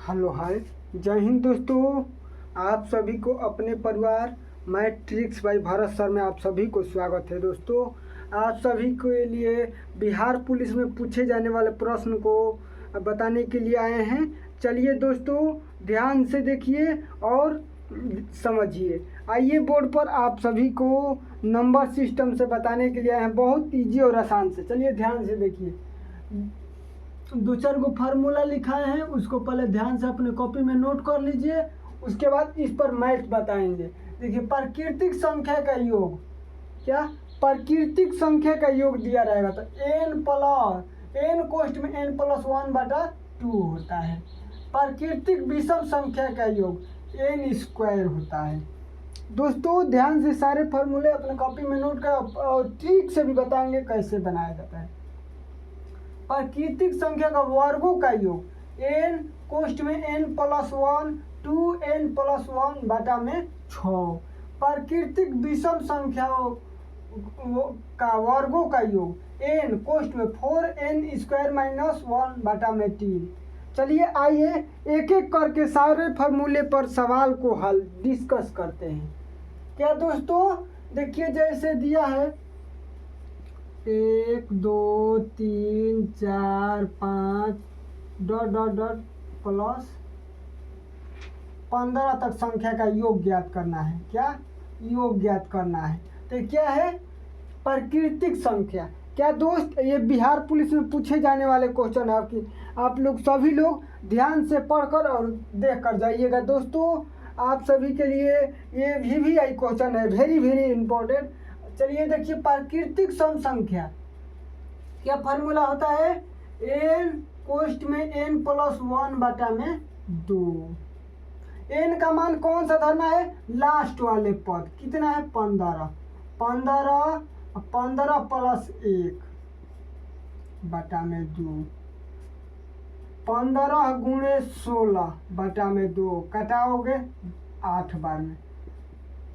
Hello hi, जय हिंद दोस्तों। आप सभी को अपने परिवार मैं ट्रिक्स बाई भारत सर में आप सभी को स्वागत है। दोस्तों, आप सभी के लिए बिहार पुलिस में पूछे जाने वाले प्रश्न को बताने के लिए आए हैं। चलिए दोस्तों, ध्यान से देखिए और समझिए। आइए, बोर्ड पर आप सभी को नंबर सिस्टम से बताने के लिए आए हैं, बहुत ईजी और आसान से। चलिए ध्यान से देखिए। दो चार गो फार्मूला लिखाए हैं, उसको पहले ध्यान से अपने कॉपी में नोट कर लीजिए। उसके बाद इस पर मैथ बताएंगे। देखिए, प्राकृतिक संख्या का योग, क्या प्राकृतिक संख्या का योग दिया रहेगा तो n कोष्ठ में n+1/2 होता है। प्राकृतिक विषम संख्या का योग n² होता है। दोस्तों, ध्यान से सारे फार्मूले अपने कॉपी में नोट कर और ट्रिक से भी बताएंगे कैसे बनाया जाता है। प्राकृतिक संख्या का वर्गों का योग n कोष्ठ में n+1 2n+1/6। प्राकृतिक विषम संख्याओं का वर्गों का योग n कोष्ठ में 4n² - 1/3। चलिए आइए एक एक करके सारे फार्मूले पर सवाल को हल डिस्कस करते हैं। क्या दोस्तों, देखिए जैसे दिया है 1 2 3 4 5 ... प्लस 15 तक संख्या का योग ज्ञात करना है। क्या योग ज्ञात करना है? तो क्या है प्राकृतिक संख्या। क्या दोस्त, ये बिहार पुलिस में पूछे जाने वाले क्वेश्चन है। आप लोग सभी लोग ध्यान से पढ़कर और देख कर जाइएगा। दोस्तों, आप सभी के लिए ये VVI क्वेश्चन है, वेरी वेरी इंपॉर्टेंट। चलिए देखिए, प्राकृतिक सम संख्या क्या फार्मूला होता है? n कोष्ठ में n+1/2। n का मान कौन सा धरना है? लास्ट वाले पद। कितना है? 15 + 1/2। 15 × 16/2 कटाओगे 8 बार में।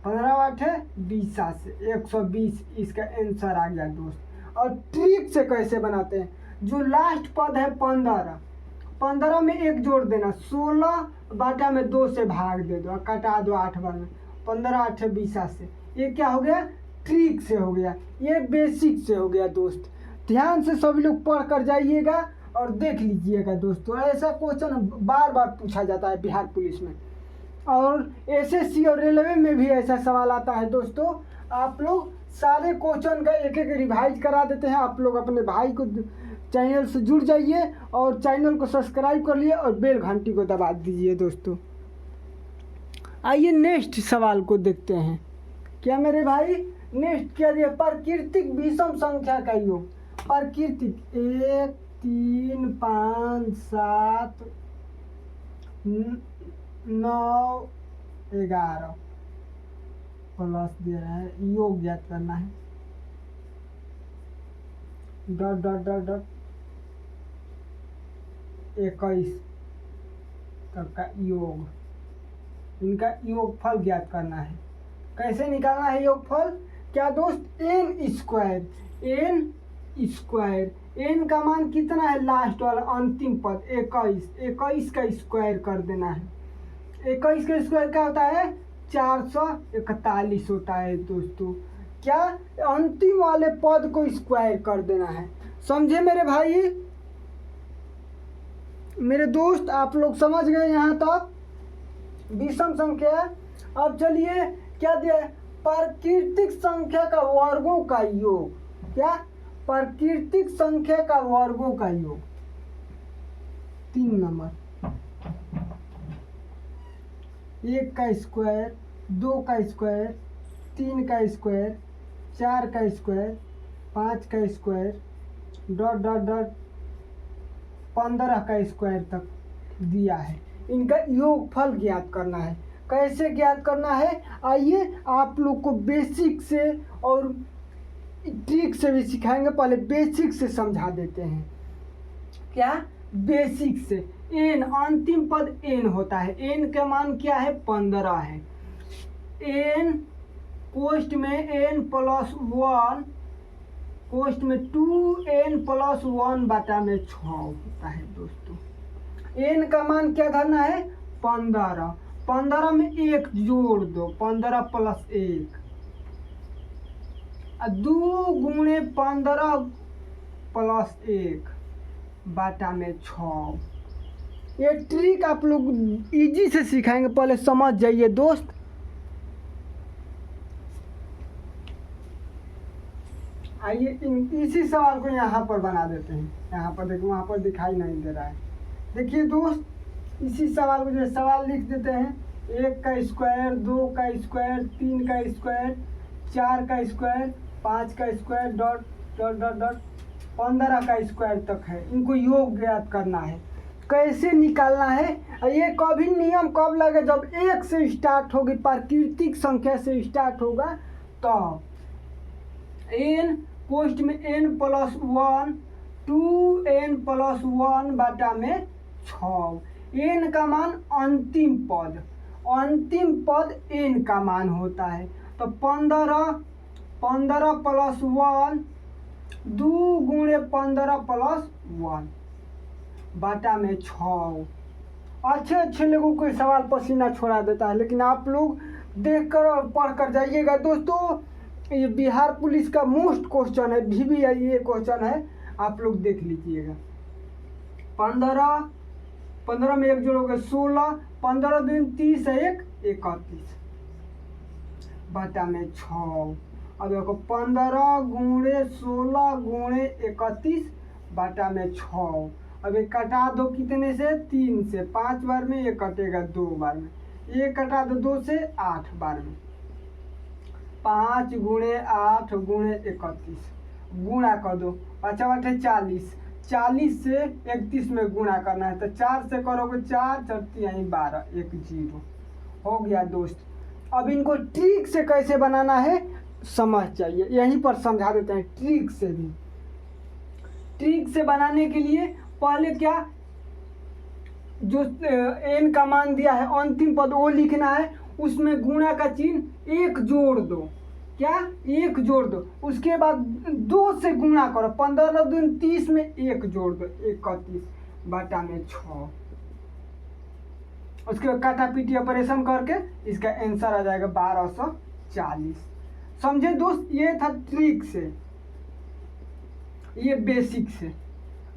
15 × 8 = 20 से 120। इसका आंसर आ गया दोस्त। और ट्रिक से कैसे बनाते हैं? जो लास्ट पद है 15 में 1 जोड़ देना, 16/2 से भाग दे दो, कटा दो 8 बार में। 15 × 8 = 20 से। ये क्या हो गया? ट्रिक से हो गया, ये बेसिक से हो गया। दोस्त, ध्यान से सभी लोग पढ़ कर जाइएगा और देख लीजिएगा। दोस्तों, ऐसा क्वेश्चन बार बार पूछा जाता है बिहार पुलिस में, और SSC और रेलवे में भी ऐसा सवाल आता है। दोस्तों, आप लोग सारे क्वेश्चन का एक एक रिवाइज करा देते हैं। आप लोग अपने भाई को चैनल से जुड़ जाइए और चैनल को सब्सक्राइब कर लिए और बेल घंटी को दबा दीजिए। दोस्तों, आइए नेक्स्ट सवाल को देखते हैं। क्या मेरे भाई, नेक्स्ट क्या दिया? प्राकृतिक विषम संख्या का योग। प्राकृतिक 1 3 5 7 9 11 प्लस दे रहा है, योग ज्ञात करना है। ... 21 तक का योग, इनका योगफल ज्ञात करना है। कैसे निकालना है योगफल? क्या दोस्त? n² n का मान कितना है? लास्ट वाला अंतिम पद 21 का स्क्वायर कर देना है। 21 का स्क्वायर क्या होता है? 441 होता है। दोस्तों, क्या अंतिम वाले पद को स्क्वायर कर देना है। समझे मेरे भाई, मेरे दोस्त? आप लोग समझ गए यहाँ तक विषम संख्या। अब चलिए, क्या दिया है? प्राकृतिक संख्या का वर्गों का योग। क्या? प्राकृतिक संख्या का वर्गों का योग। 3 नंबर, 1 का स्क्वायर, 2 का स्क्वायर, 3 का स्क्वायर, 4 का स्क्वायर, 5 का स्क्वायर, ... 15 का स्क्वायर तक दिया है। इनका योगफल ज्ञात करना है। कैसे ज्ञात करना है? आइए आप लोग को बेसिक से और ट्रिक से भी सिखाएंगे। पहले बेसिक से समझा देते हैं। क्या? बेसिक से n, अंतिम पद n होता है। n का मान क्या है? 15 है। n कोष्ठ में n+1 कोष्ठ में 2n+1/6 होता है। दोस्तों, एन का मान क्या धरना है 15, 15 में 1 जोड़ दो 15 + 1, 2 गुणे 15 + 1 बाटा में 6। ये ट्रिक आप लोग इजी से सिखाएंगे, पहले समझ जाइए दोस्त। आइए इसी सवाल को यहाँ पर बना देते हैं। यहाँ पर देखो, वहाँ पर दिखाई नहीं दे रहा है। देखिए दोस्त, इसी सवाल को जो सवाल लिख देते हैं, 1 का स्क्वायर, 2 का स्क्वायर, 3 का स्क्वायर, 4 का स्क्वायर, 5 का square, dot dot dot dot 15 का स्क्वायर तक है। इनको योग ज्ञात करना है। कैसे निकालना है? ये कभी नियम कब लगे? जब 1 से स्टार्ट होगी, प्राकृतिक संख्या से स्टार्ट होगा, तो n पोस्ट में n+1, 2n+1 बाटा में 6। n का मान अंतिम पद n का मान होता है। तो 15 + 1, 2 गुणे 15 + 1 बाटा में 6। अच्छे लोगों को सवाल पसीना छोड़ा देता है, लेकिन आप लोग देखकर और पढ़कर जाइएगा दोस्तों। ये बिहार पुलिस का मोस्ट क्वेश्चन है, VVI ये क्वेश्चन है, आप लोग देख लीजिएगा। 15 में 1 जोड़ोगे 16, 15 दूनी 30 है 1 31 बाटा में 6। अब देखो 15 गुणे 16 गुणे 31 बाटा में 6। अब एक कटा दो कितने से? 3 से। 5 बार में ये कटेगा 2 बार में। ये कटा दो 2 से 8 बार में। 5 गुणे 8 गुणे 31 गुणा कर दो। 5 × 8 = 40, 40 से 31 में गुणा करना है। तो 4 से करोगे 4, 4 × 12, 1 0 हो गया दोस्त। अब इनको ट्रिक से कैसे बनाना है समझ चाहिए, यहीं पर समझा देते हैं ट्रिक से भी। ट्रिक से बनाने के लिए पहले क्या, जो n का मान दिया है अंतिम पद वो लिखना है, उसमें गुणा का चिन्ह 1 जोड़ दो। क्या? 1 जोड़ दो। उसके बाद 2 से गुणा करो। 15 दूनी 30 में 1 जोड़ दो 31 बाटा में 6। उसके बाद काटा पीटी ऑपरेशन करके इसका आंसर आ जाएगा 1240। समझे दोस्त? ये था ट्रिक से, ये बेसिक से।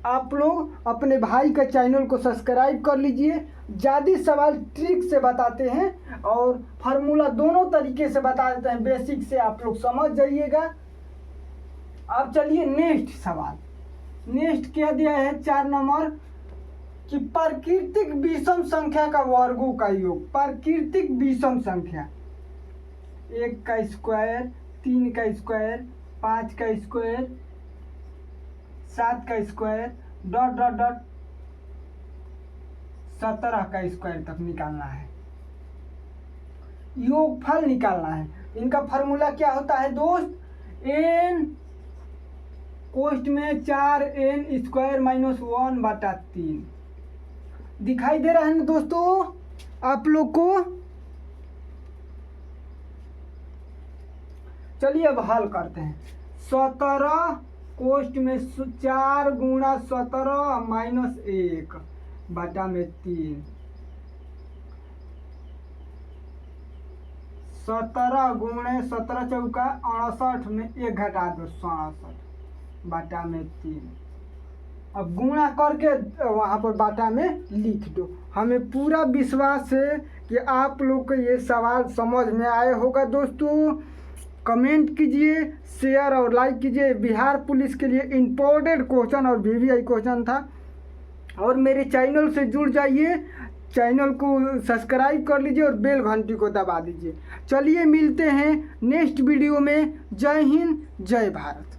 आप लोग अपने भाई का चैनल को सब्सक्राइब कर लीजिए। ज़्यादा सवाल ट्रिक से बताते हैं और फार्मूला दोनों तरीके से बता देते हैं। बेसिक से आप लोग समझ जाइएगा। अब चलिए नेक्स्ट सवाल। नेक्स्ट क्या दिया है 4 नंबर कि प्राकृतिक विषम संख्या का वर्गों का योग। प्राकृतिक विषम संख्या 1 का स्क्वायर, 3 का स्क्वायर, 5 का स्क्वायर, 7 का स्क्वायर, डॉट डॉट डॉट 17 का स्क्वायर तक निकालना है। योगफल निकालना है। इनका फार्मूला क्या होता है दोस्त? n कोष्ठ में 4n² - 1 बाटा 3। दिखाई दे रहा है ना दोस्तों आप लोग को? चलिए अब हल करते हैं। 17 कोष्ठ में 4 गुणा 17 - 1 बाटा में 3। 17 गुणे 17 चौका 68 में 1 घटा दो 67 बाटा में 3। अब गुणा करके वहाँ पर बाटा में लिख दो। हमें पूरा विश्वास है कि आप लोग को ये सवाल समझ में आए होगा दोस्तों। कमेंट कीजिए, शेयर और लाइक कीजिए। बिहार पुलिस के लिए इम्पोर्टेंट क्वेश्चन और VVI क्वेश्चन था। और मेरे चैनल से जुड़ जाइए, चैनल को सब्सक्राइब कर लीजिए और बेल घंटी को दबा दीजिए। चलिए मिलते हैं नेक्स्ट वीडियो में। जय हिंद, जय भारत।